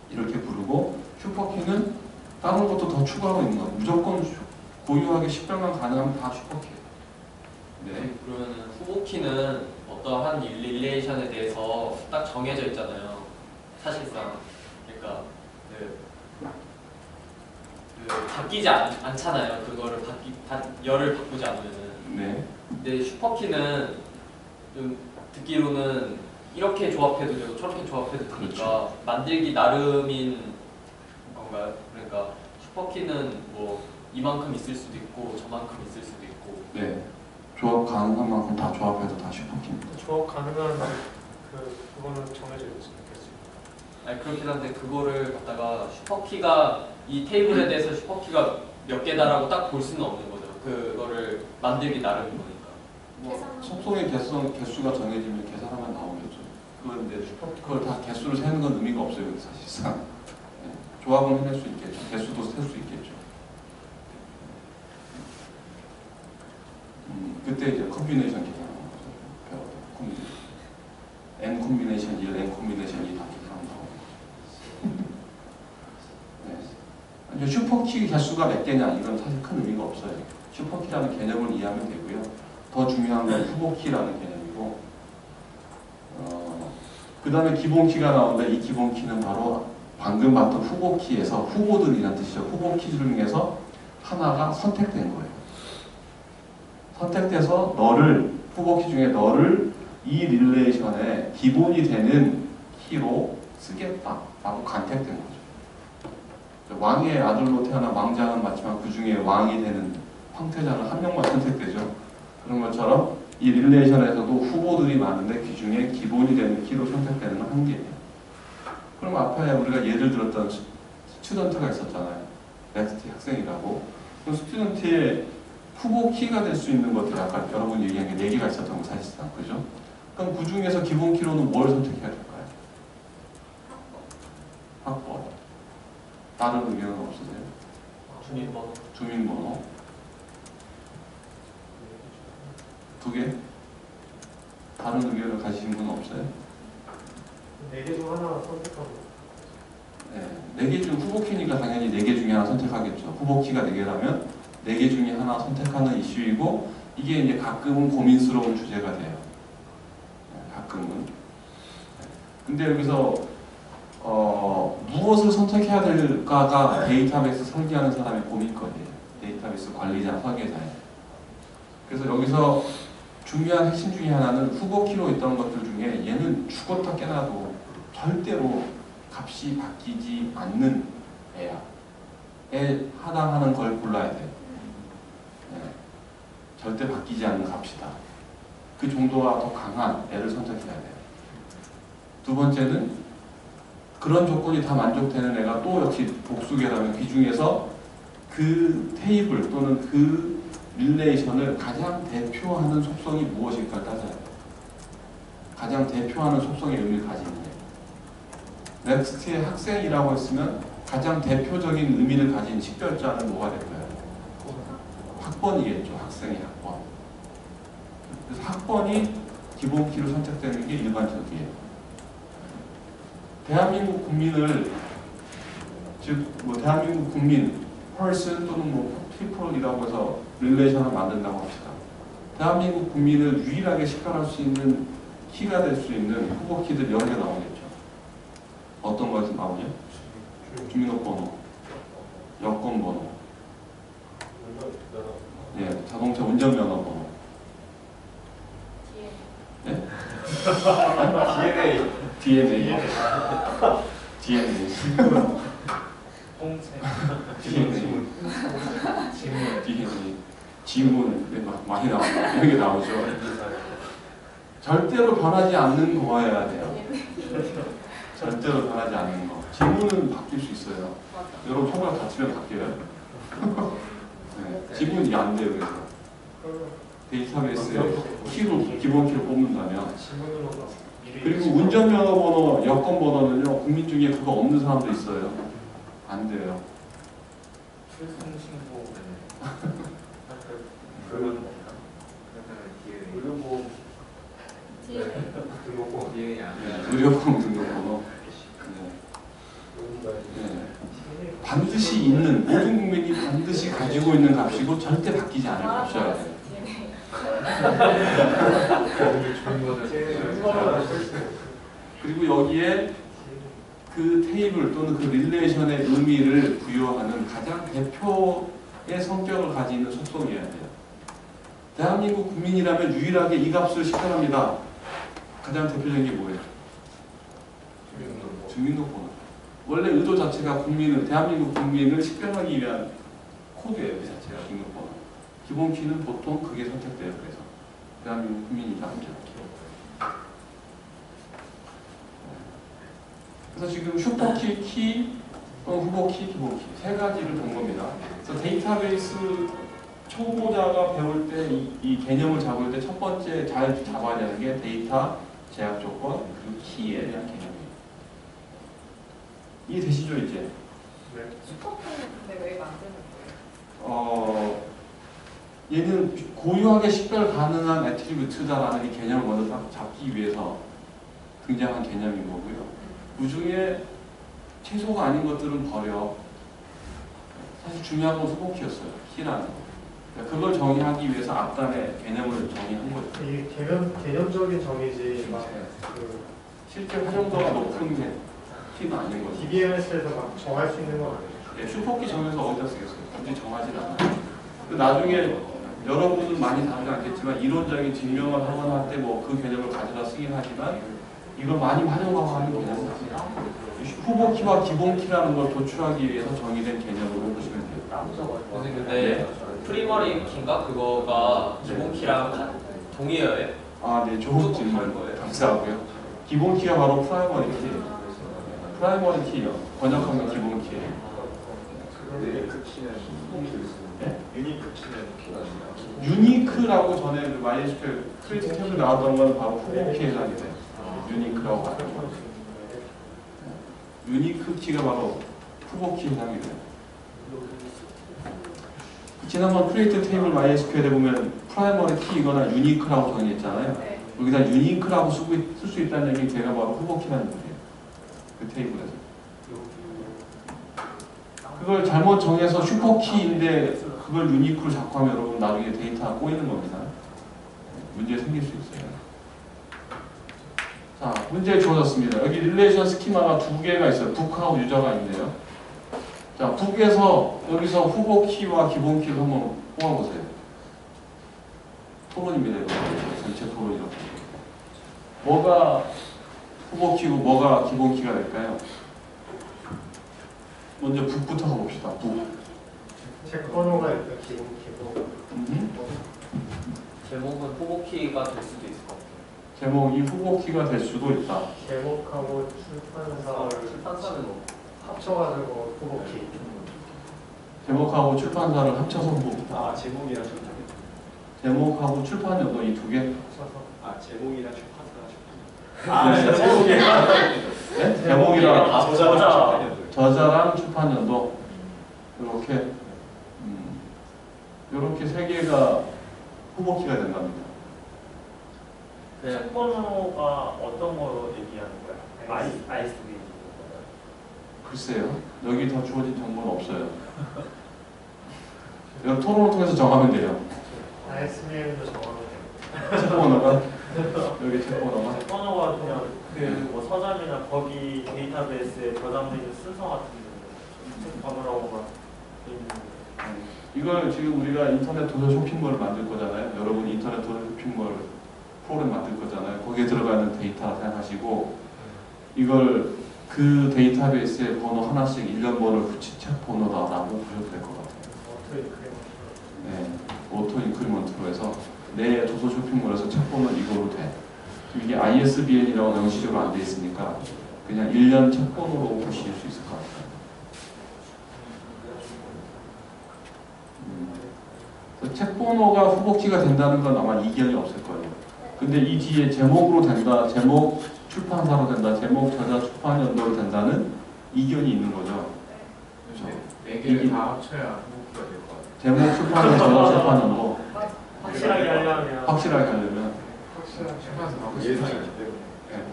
이렇게 부르고 슈퍼키는 다른 것도 더 추가하고 있는 거예요. 무조건 고유하게 식별만 가능하면 다 슈퍼키예요. 네. 그러면 후보키는 어떠한 릴레이션에 대해서 딱 정해져 있잖아요. 사실상 그러니까 바뀌지 않잖아요. 그거를 열을 바꾸지 않으면은. 네. 근데 슈퍼키는 좀 듣기로는 이렇게 조합해도 되고 저렇게 조합해도 되니까 그렇죠. 만들기 나름인 건가요? 그러니까 슈퍼키는 뭐 이만큼 있을 수도 있고 저만큼 있을 수도 있고. 네. 조합 가능한 만큼 다 조합해도 다 슈퍼키입니다. 조합 가능한 그거는 정해져 있겠지. 아니 그렇긴 한데 그거를 갖다가 슈퍼키가 이 테이블에 대해서 슈퍼키가 몇 개다라고 딱 볼 수는 없는 거죠. 그거를 만들기 나름인 거니까. 뭐 속성의 개수가 정해지면 계산하면 나오겠죠. 그런데 그걸 다 개수를 세는 건 의미가 없어요. 사실상. 네. 조합은 해낼 수 있겠죠. 개수도 셀 수 있겠죠. 그때 이제 컴비네이션 계산하는 거죠. 컴비네이션. N 콤비네이션 1, N 콤비네이션 2 다 계산하면 나오는 거죠. 네. 이제 슈퍼키 개수가 몇 개냐 이건 사실 큰 의미가 없어요. 슈퍼키라는 개념을 이해하면 되고요. 더 중요한 건 후보키라는 개념이고 그 다음에 기본키가 나오는데 이 기본키는 바로 방금 봤던 후보키에서 후보들이라는 뜻이죠. 후보키 중에서 하나가 선택된 거예요. 선택돼서 너를 후보키 중에 너를 이 릴레이션의 기본이 되는 키로 쓰겠다라고 간택된 거죠. 왕의 아들로 태어난 왕자는 맞지만 그 중에 왕이 되는 황태자는 한 명만 선택되죠. 그런 것처럼 이 릴레이션에서도 후보들이 많은데 그 중에 기본이 되는 키로 선택되는 한계예요. 그럼 앞에 우리가 예를 들었던 스튜던트가 있었잖아요. 넥스트 학생이라고. 그 스튜던트의 후보 키가 될 수 있는 것들이 아까 여러분 얘기한 게 4개가 있었던 거 사실상. 그죠? 그럼 그 중에서 기본 키로는 뭘 선택해야 될까요? 학번. 다른 의견은 없으세요? 주민번호. 주민번호. 2개? 다른 의견을 가지신 분은 없어요? 4개 중 하나 선택하고 네, 4개 중 후보키니까 당연히 4개 중에 하나 선택하겠죠. 후보키가 4개라면 4개 중에 하나 선택하는 이슈이고 이게 이제 가끔은 고민스러운 주제가 돼요. 네, 가끔은. 네. 근데 여기서 무엇을 선택해야 될까가 데이터베이스 설계하는 사람의 고민거리예요. 데이터베이스 관리자, 설계자예요. 그래서 여기서 중요한 핵심 중에 하나는 후보키로 있던 것들 중에 얘는 죽었다 깨나도 절대로 값이 바뀌지 않는 애야. 에 해당하는 걸 골라야 돼. 네. 절대 바뀌지 않는 값이다. 그 정도와 더 강한 애를 선택해야 돼요. 두 번째는 그런 조건이 다 만족되는 애가 또 역시 복수계라면 그 중에서 그 테이블 또는 그 릴레이션을 가장 대표하는 속성이 무엇일까 따져야 돼요. 가장 대표하는 속성의 의미를 가지는 애. 넥스트의 학생이라고 했으면 가장 대표적인 의미를 가진 식별자는 뭐가 될까요? 학번이겠죠. 학생의 학번. 그래서 학번이 기본 키로 선택되는 게 일반적이에요. 대한민국 국민을 즉 뭐 대한민국 국민, person 또는 뭐 people이라고 해서 릴레이션을 만든다고 합시다. 대한민국 국민을 유일하게 식별할 수 있는 키가 될 수 있는 후보 키들 여러 개 나오겠죠. 어떤 것이 나오죠? 주민등록번호, 여권번호, 예, 자동차 운전면허번호. 네? DNA. 홍세. DNA. 지문. 네, 많이 나오죠. 이런 게 나오죠. 절대로 변하지 않는 거여야 돼요. 절대로 변하지 않는 거. 지문은 바뀔 수 있어요. 여러분 손가락 다치면 바뀌어요. 네, 지문이 안 돼요. 그래서 데이터베이스에 키로 기본 키로 뽑는다면. 그리고 운전면허번호, 여권번호는요 국민 중에 그거 없는 사람도 있어요. 안 돼요. 출생신고. 그러면 의료보험 등록번호. 네. 반드시 있는 모든 국민이 반드시 가지고 있는 값이고 절대 바뀌지 않을 값이어야 돼요. 그리고 여기에 그 테이블 또는 그 릴레이션의 의미를 부여하는 가장 대표의 성격을 가지는 속성이어야 돼요. 대한민국 국민이라면 유일하게 이 값을 식별합니다. 가장 대표적인 게 뭐예요? 주민등록번호. 원래 의도 자체가 국민을, 대한민국 국민을 식별하기 위한 코드예요. 그 자체가 주민등록번호. 기본 키는 보통 그게 선택돼요. 그래서 대한민국 국민이다. 그래서 지금 슈퍼키, 키, 또는 후보키, 기본키 세 가지를 본 겁니다. 그래서 데이터베이스 초보자가 배울 때 이 개념을 잡을 때 첫 번째 잘 잡아야 되는 게 데이터, 제약 조건, 그리고 키에 대한 개념이에요. 이해되시죠 이제? 네. 슈퍼키는 근데 왜 만드는 거예요? 얘는 고유하게 식별 가능한 애트리뷰트다라는 이 개념을 먼저 딱 잡기 위해서 등장한 개념인 거고요. 그 중에 최소가 아닌 것들은 버려. 사실 중요한 건 후보키였어요. 키라는 거. 그러니까 그걸 정의하기 위해서 앞단에 개념을 정의한 거죠. 이게 개념적인 정의지 막 그 실제 활용도가 높은 게 키는 아닌 거죠. DBMS에서 막 정할 수 있는 건 아니에요. 슈퍼키 정해서 어디다 쓰겠어요? 굳이 정하진 않아요. 나중에 여러분은 많이 다르지 않겠지만 이론적인 증명을 하거나 할 때 뭐 그 개념을 가져다 쓰긴 하지만 이걸 많이 활용하고 하는 개념입니다. 후보키와 기본키라는 걸 도출하기 위해서 정의된 개념으로 보시면 돼요. 선생님 근데 프리머리 키인가 그거가 기본 키랑 동의어예요? 아, 네, 좋은 질문 감사하고요. 기본키가 바로 프라이머리 키예요. 프라이머리 키요. 번역하면 기본키예요. 유니크 키는 네? 유니크 키는 유니크라고 전에 그 MySQL 크리에이트 탭에 나왔던 건 바로 후보키에 해당이 돼요. 유니크라고 하는 거. 유니크 키가 바로 후보키에 해당이 돼요. 지난번 크리에이트 테이블 MySQL에 보면 프라이머리 키이거나 유니크라고 정의했잖아요. 네. 여기다 유니크라고 쓸 수 있다는 얘기 제가 바로 후보키라는 얘기예요. 그 테이블에서. 그걸 잘못 정해서 슈퍼키인데 그걸 유니크로 자꾸 하면 여러분 나중에 데이터가 꼬이는 겁니다. 문제 생길 수 있어요. 자, 문제 주어졌습니다. 여기 릴레이션 스키마가 두 개가 있어요. 북하고 유저가 있네요. 자, 북에서 여기서 후보 키와 기본 키를 한번 뽑아보세요. 토론입니다. 이거. 전체 토론이라고. 뭐가 후보 키고 뭐가 기본 키가 될까요? 먼저 북부터 가봅시다. 북. 책 번호가 일단 기본 키고 제목은 후보 키가 될 수도 있을 것 같아요. 제목이 후보 키가 될 수도 있다. 제목하고 출판사를 출판사는 뭐 합쳐가지고 후보 키. 제목하고 출판사를 합쳐서 후보키다. 아 제목이랑 출판. 제목하고 출판 연도 이 두 개. 합쳐서. 아 제목이랑 출판사가 출판. 네. 제목이랑 네? 제목이랑 저자. 저자랑 출판 연도 이렇게 이렇게 세 개가 후보키가 된답니다. 책 번호가 어떤 거 얘기하는 거야? ISBN. 글쎄요. 여기 더 주어진 정보는 없어요. 이거 토론을 통해서 정하면 돼요. ISBN도 적어놓은 책 번호가 여기 책 번호가 책 번호가 그냥 그 뭐 서점이나 거기 데이터베이스에 저장되어 있는 순서 같은 책 번호라고 막 돼 있는 거. 이걸 지금 우리가 인터넷 도서 쇼핑몰을 만들 거잖아요. 여러분이 인터넷 도서 쇼핑몰 프로그램 만들 거잖아요. 거기에 들어가는 데이터 생각하시고 이걸 그 데이터베이스에 번호 하나씩 일련번호를 붙인 책 번호다라고 보셔도 될 것 같아요. 네, 오토 인크리먼트로 해서 내 도서 쇼핑몰에서 책 번호 이거로 돼. 이게 ISBN이라고 명시적으로 안 돼 있으니까 그냥 일련 책 번호로 보실 수 있을 것 같아요. 책 번호가 후보키가 된다는 건 아마 이견이 없을 거예요. 근데 이 뒤에 제목으로 된다, 제목 출판사로 된다, 제목 저자 출판 연도로 된다는 이견이 있는 거죠. 그렇죠? 네 개를 다 합쳐야 후보키가 될 것 같아요. 제목 출판 저자 출판 연도 확실하게 하려면 확실하게 하려면 출판사 하고 예상이 싶어요. 있기 때문에.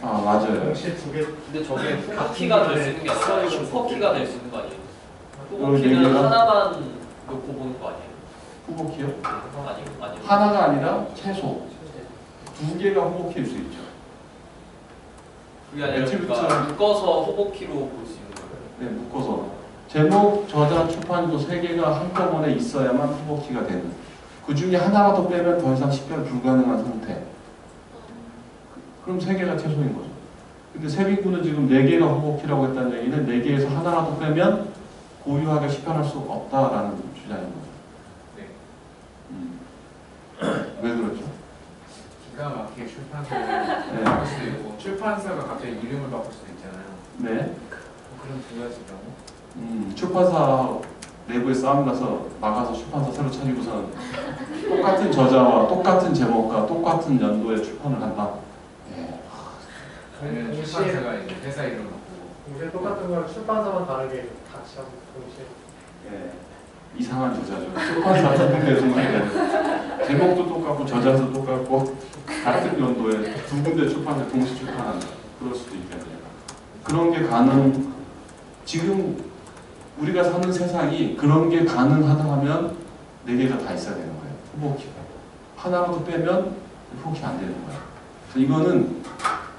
아 맞아요. 동시에 두 개. 근데 저게 후보 키가 될 수 있는 게 아니라 슈퍼 키가 될 수 있는 거 아니에요? 후보 그럼 키는 얘기가- 하나만 놓고 보는 거 아니에요? 후보키요? 아니요. 하나가 아니라 최소 두 개가 후보키일 수 있죠. 그게 아니라 액티비티- 그러니까 묶어서 후보 키로 볼 수 있는 거예요. 네, 묶어서 제목, 저자, 출판도 세 개가 한꺼번에 있어야만 후보키가 되는. 그 중에 하나라도 빼면 더 이상 식별 불가능한 상태. 그럼 세 개가 최소인 거죠. 근데 세빈군은 지금 네 개가 후보키라고 했다는 얘기는 네 개에서 하나라도 빼면 고유하게 식별할 수 없다라는 주장인 거죠. 네. 왜 그렇죠? 기가 막히게 출판사를 네. 바꿀 수도 있고 출판사가 갑자기 이름을 바꿀 수도 있잖아요. 네. 그런 두 가지라고? 출판사 내부에 싸움 나서 나가서 출판사 새로 차리고선 똑같은 저자와 똑같은 제목과 똑같은 연도에 출판을 한다. 예. 아니면 동시에- 출판사가 이제 회사 이름 바꾸고. 동시에 똑같은 걸 출판사만 다르게 같이 하고 동시에. 예. 이상한 저자죠. 출판사 두 군데 동시에 제목도 똑같고 저자도 똑같고 같은 연도에 두 군데 출판사 동시 출판한다. 그럴 수도 있겠네요. 그런 게 지금 우리가 사는 세상이 그런 게 가능하다 하면 네 개가 다 있어야 되는 거예요. 후보키가. 하나라도 빼면 후보키 안 되는 거예요. 그래서 이거는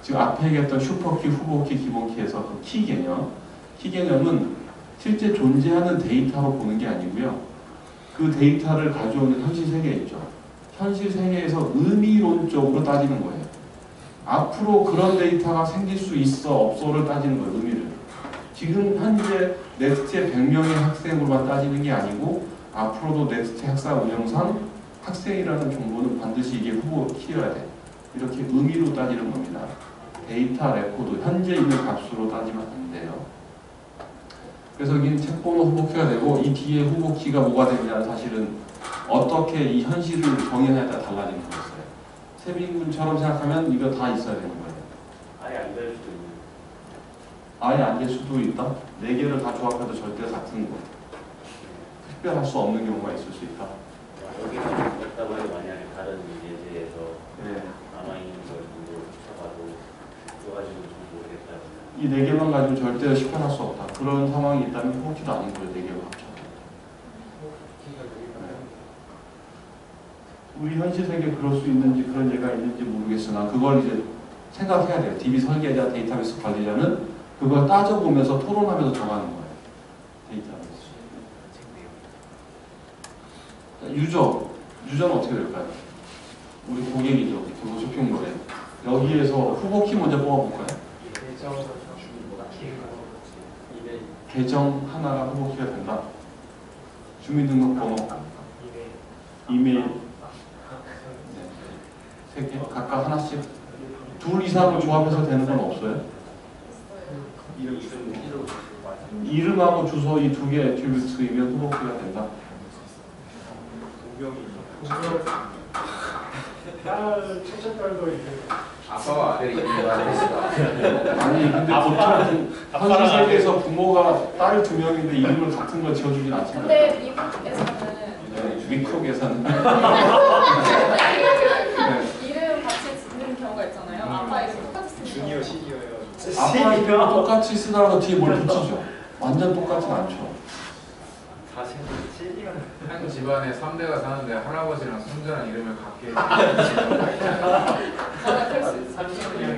지금 앞에 얘기했던 슈퍼키, 후보키, 기본키에서 그 키 개념. 키 개념은 실제 존재하는 데이터로 보는 게 아니고요. 그 데이터를 가져오는 현실 세계 있죠. 현실 세계에서 의미론적으로 따지는 거예요. 앞으로 그런 데이터가 생길 수 있어 없어를 따지는 거예요. 의미를. 지금 현재 넥스트의 100명의 학생으로만 따지는 게 아니고 앞으로도 넥스트 학사 운영상 학생이라는 정보는 반드시 이게 후보 키워야 돼. 이렇게 의미로 따지는 겁니다. 데이터 레코드, 현재 있는 값으로 따지면 안 돼요. 그래서 여기는 책번호 후보키가 되고 이 뒤에 후보키가 뭐가 되냐는 사실은 어떻게 이 현실을 정의하냐에 따라 달라지는 거였어요. 세빈군처럼 생각하면 이거 다 있어야 되는 거예요. 아예 안 될 수도 있는. 아예 안 될 수도 있다. 네 개를 다 조합해도 절대 같은 거. 특별할 수 없는 경우가 있을 수 있다. 여기가 없다고 해도 만약에 다른 예제에서 네. 남아있는 걸 정도 쳐봐도 그거 가지고 좀 모르겠다. 이 네 개만 가지고 절대 식별할 수 없다. 그런 상황이 있다면 후보키도 아닌 거예요. 네 개를 합쳐도. 우리 현실 세계에 그럴 수 있는지 그런 예가 있는지 모르겠으나 그걸 이제 생각해야 돼요. DB 설계자, 데이터베이스 관리자는 그걸 따져보면서 토론하면서 정하는 거예요. 데이터베이스. 유저는 어떻게 될까요? 우리 고객이죠. 도서 쇼핑몰에. 여기에서 후보키 먼저 뽑아볼까요? 계정 하나가 후보키가 된다. 주민등록번호, 이메일, 세 개, 각각 하나씩. 둘 이상을 조합해서 되는 건 없어요? 이름하고 주소 이 두 개 애트리뷰트이면 후보키가 된다. 딸 첫째 딸도 이제 아빠와 아들이 이름을 알겠다. 아니 근데 보통 현실 세계에서 부모가 딸 두 명인데 이름을 같은 걸 지어주진 않잖아요. 근데 미국에서는 네, 미국에서는 이름 같이 짓는 경우가 있잖아요. 아빠 이름 똑같이 쓰는 경우. 시기여요. 아빠 이름 똑같이 쓰더라도 뒤에 뭘 붙이죠. 완전 똑같진 않죠. 한 집안에 3대가 사는데 할아버지랑 손자랑 이름을 같게 해주시는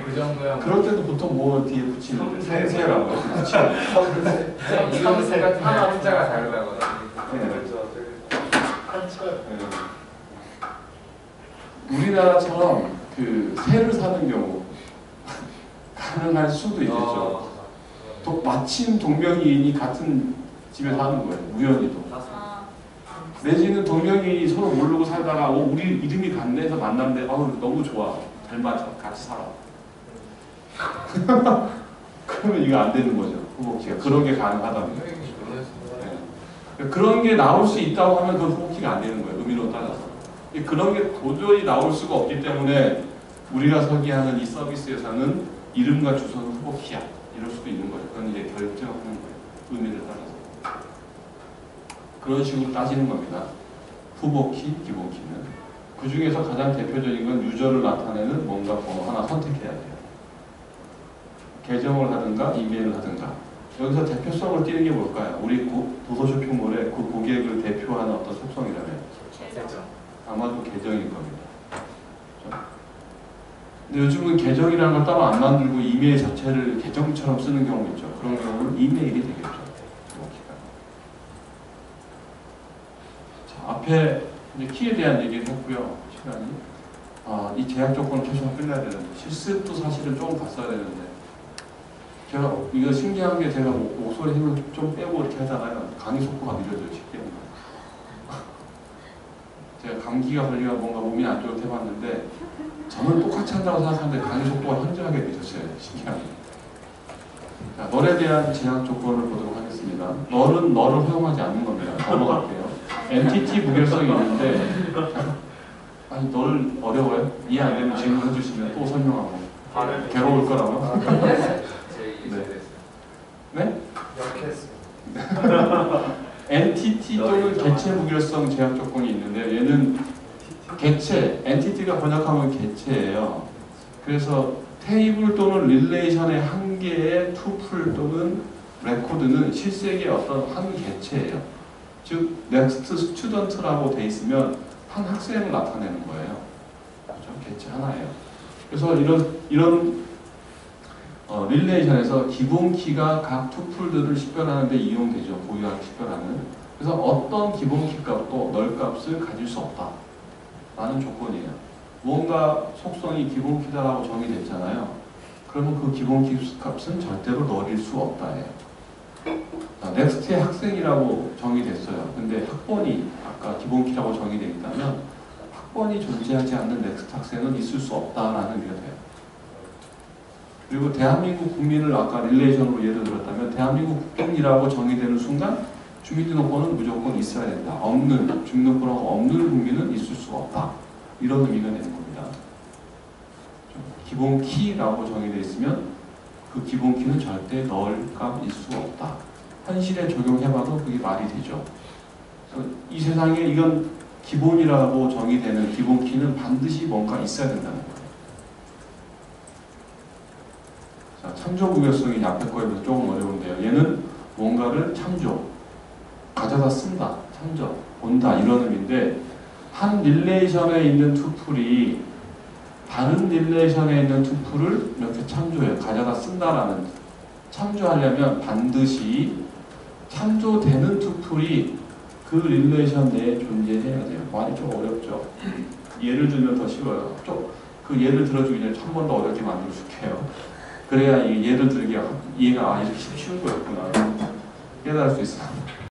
그 정도야. 그럴 때도 보통 뭐 뒤에 붙이는데 생세라고 붙이는. 이름 똑같은데 한자가 다르다거나. 우리나라처럼 그 새를 사는 경우 가능할 수도 있겠죠. 또 마침 동명이인이 같은 집에 사는 거예요. 우연히도. 내지는 동명이인이 서로 모르고 살다가 우리 이름이 같네 해서 만났는데 너무 좋아. 잘 맞아. 같이 살아. 그러면 이거 안 되는 거죠. 후보키가. 그런 게 가능하다면. 네. 그런 게 나올 수 있다고 하면 그 후보키가 안 되는 거예요. 의미로 따라서. 그런 게 도저히 나올 수가 없기 때문에 우리가 설계하는 이 서비스에서는 이름과 주소는 후보키야. 이럴 수도 있는 거예요. 그건 이제 결정하는 거예요. 의미를 따라서. 그런 식으로 따지는 겁니다. 후보키, 기본키는. 그 중에서 가장 대표적인 건 유저를 나타내는 뭔가 번호 하나 선택해야 돼요. 계정을 하든가 이메일을 하든가. 여기서 대표성을 띄는 게 뭘까요? 우리 도서 쇼핑몰의 그 고객을 대표하는 어떤 속성이라면 아마도 계정일 겁니다. 그렇죠? 근데 요즘은 계정이라는 걸 따로 안 만들고 이메일 자체를 계정처럼 쓰는 경우 있죠. 그런 경우는 이메일이 되겠죠. 자, 앞에 이제 키에 대한 얘기를 했고요. 시간이. 이 제약 조건을 최소한 끝내야 되는데 실습도 사실은 조금 봤어야 되는데 제가 이거 신기한 게 제가 목소리 힘을 좀 빼고 이렇게 하잖아요. 강의 속도가 느려져요. 쉽게 하면. 제가 감기가 걸리면 뭔가 몸이 안 좋을 때 해봤는데 저는 똑같이 한다고 생각하는데 강의 속도가 현저하게 늦었어요. 신기하게. 자, 널에 대한 제약 조건을 보도록 하겠습니다. 널은 너를 허용하지 않는 겁니다. 넘어갈게요. 엔티티 무결성이 있는데 아니 널 어려워요? 이해 안 되면 질문해 주시면 또 설명하고 괴로울 거라고. 네? 엔티티 또는 개체 무결성 제약 조건이 있는데 얘는 개체, 엔티티가 번역하면 개체예요. 그래서 테이블 또는 릴레이션의 한 개의 투플 또는 레코드는 실세계의 어떤 한 개체예요. 즉, 넥스트 스튜던트라고 돼 있으면 한 학생을 나타내는 거예요. 그렇죠? 개체 하나예요. 그래서 이런 릴레이션에서 기본 키가 각 투플들을 식별하는 데 이용되죠. 고유하게 식별하는. 그래서 어떤 기본 키 값도 널 값을 가질 수 없다 라는 조건이에요. 무언가 속성이 기본 키다라고 정의됐잖아요. 그러면 그 기본 키 값은 절대로 널일 수 없다예요. 자, 넥스트의 학생이라고 정의됐어요. 근데 학번이 아까 기본 키라고 정의되어 있다면 학번이 존재하지 않는 넥스트 학생은 있을 수 없다라는 의미가 돼요. 그리고 대한민국 국민을 아까 릴레이션으로 예를 들었다면 대한민국 국민이라고 정의되는 순간 주민등록번은 무조건 있어야 된다. 없는, 주민등록번호가 없는 국민은 있을 수가 없다. 이런 의미가 되는 겁니다. 기본 키라고 정의되어 있으면 그 기본 키는 절대 넣을 값일 수 없다. 현실에 적용해봐도 그게 말이 되죠. 이 세상에 이건 기본이라고 정의되는 기본 키는 반드시 뭔가 있어야 된다는 거예요. 자, 참조 무결성이 앞에 거에 비해서 조금 어려운데요. 얘는 뭔가를 참조, 가져다 쓴다, 참조, 본다 이런 의미인데 한 릴레이션에 있는 투플이 다른 릴레이션에 있는 투플을 이렇게 참조해요. 가져다 쓴다라는. 참조하려면 반드시 참조되는 투플이 그 릴레이션 내에 존재해야 돼요. 말이 좀 어렵죠. 예를 들면 더 쉬워요. 그 예를 들어주기 전에 한 번 더 어렵게 만들어줄게요. 그래야 이 예를 들기가 이해가 이렇게 쉬운 거였구나 깨달을 수 있어요.